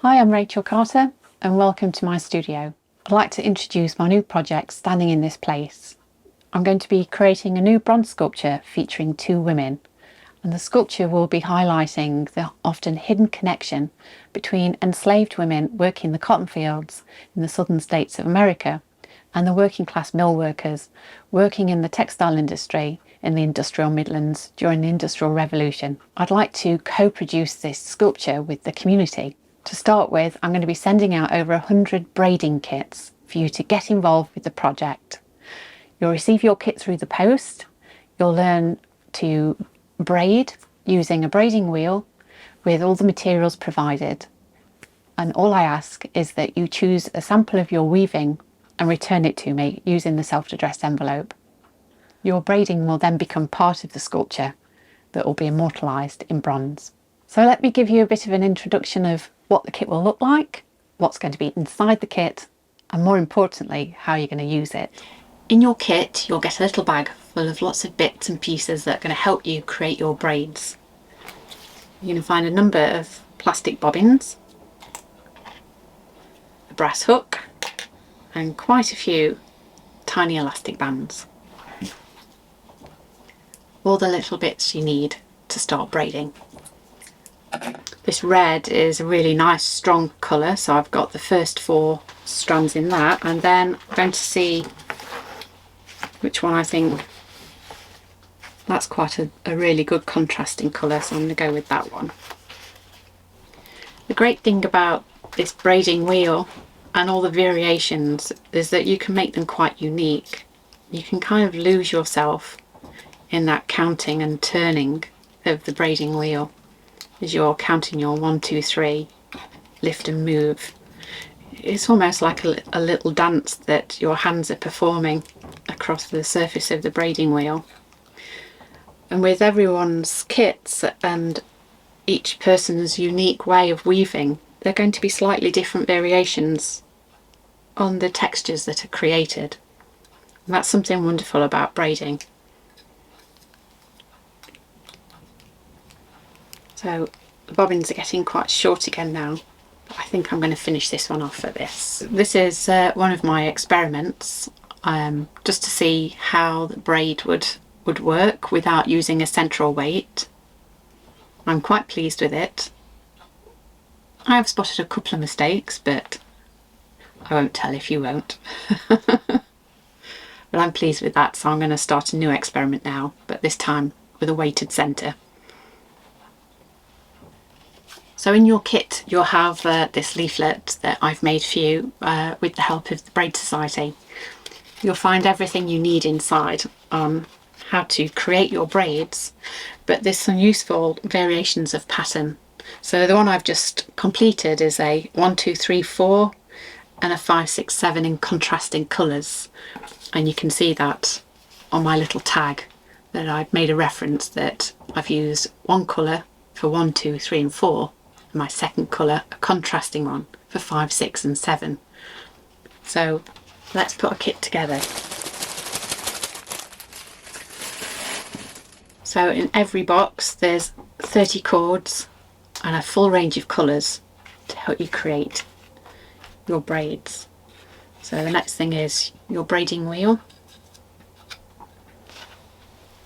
Hi, I'm Rachel Carter and welcome to my studio. I'd like to introduce my new project, Standing in This Place. I'm going to be creating a new bronze sculpture featuring two women, and the sculpture will be highlighting the often hidden connection between enslaved women working the cotton fields in the southern states of America and the working class mill workers working in the textile industry in the industrial Midlands during the Industrial Revolution. I'd like to co-produce this sculpture with the community. To start with, I'm going to be sending out over 100 braiding kits for you to get involved with the project. You'll receive your kit through the post. You'll learn to braid using a braiding wheel with all the materials provided. And all I ask is that you choose a sample of your weaving and return it to me using the self-addressed envelope. Your braiding will then become part of the sculpture that will be immortalised in bronze. So let me give you a bit of an introduction of what the kit will look like, what's going to be inside the kit, and more importantly, how you're going to use it. In your kit, you'll get a little bag full of lots of bits and pieces that are going to help you create your braids. You're going to find a number of plastic bobbins, a brass hook, and quite a few tiny elastic bands. All the little bits you need to start braiding. This red is a really nice strong colour, so I've got the first 4 strands in that, and then I'm going to see which one I think. That's quite a really good contrasting colour, so I'm going to go with that one. The great thing about this braiding wheel and all the variations is that you can make them quite unique. You can kind of lose yourself in that counting and turning of the braiding wheel as you're counting your 1, 2, 3, lift and move. It's almost like a little dance that your hands are performing across the surface of the braiding wheel. And with everyone's kits and each person's unique way of weaving, they're going to be slightly different variations on the textures that are created. And that's something wonderful about braiding. So the bobbins are getting quite short again now. I think I'm going to finish this one off for this. This is one of my experiments, just to see how the braid would work without using a central weight. I'm quite pleased with it. I have spotted a couple of mistakes, but I won't tell if you won't. But I'm pleased with that, so I'm going to start a new experiment now, but this time with a weighted centre. So in your kit you'll have this leaflet that I've made for you with the help of the Braid Society. You'll find everything you need inside on how to create your braids, but there's some useful variations of pattern. So the one I've just completed is a 1, 2, 3, 4 and a 5, 6, 7 in contrasting colours, and you can see that on my little tag that I've made a reference that I've used one colour for 1, 2, 3 and 4, and my second colour, a contrasting one, for 5, 6 and 7. So let's put a kit together. So in every box there's 30 cords and a full range of colours to help you create your braids. So the next thing is your braiding wheel,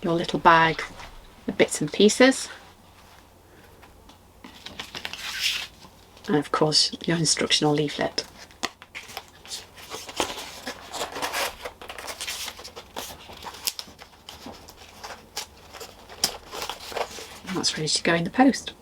your little bag of bits and pieces, and of course your instructional leaflet. And that's ready to go in the post.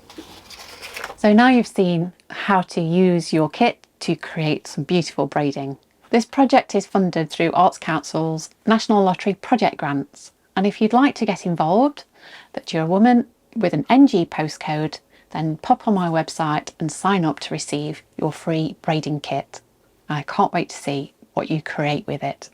So now you've seen how to use your kit to create some beautiful braiding. This project is funded through Arts Council's National Lottery project grants, and if you'd like to get involved, that you're a woman with an NG postcode, then pop on my website and sign up to receive your free braiding kit. I can't wait to see what you create with it.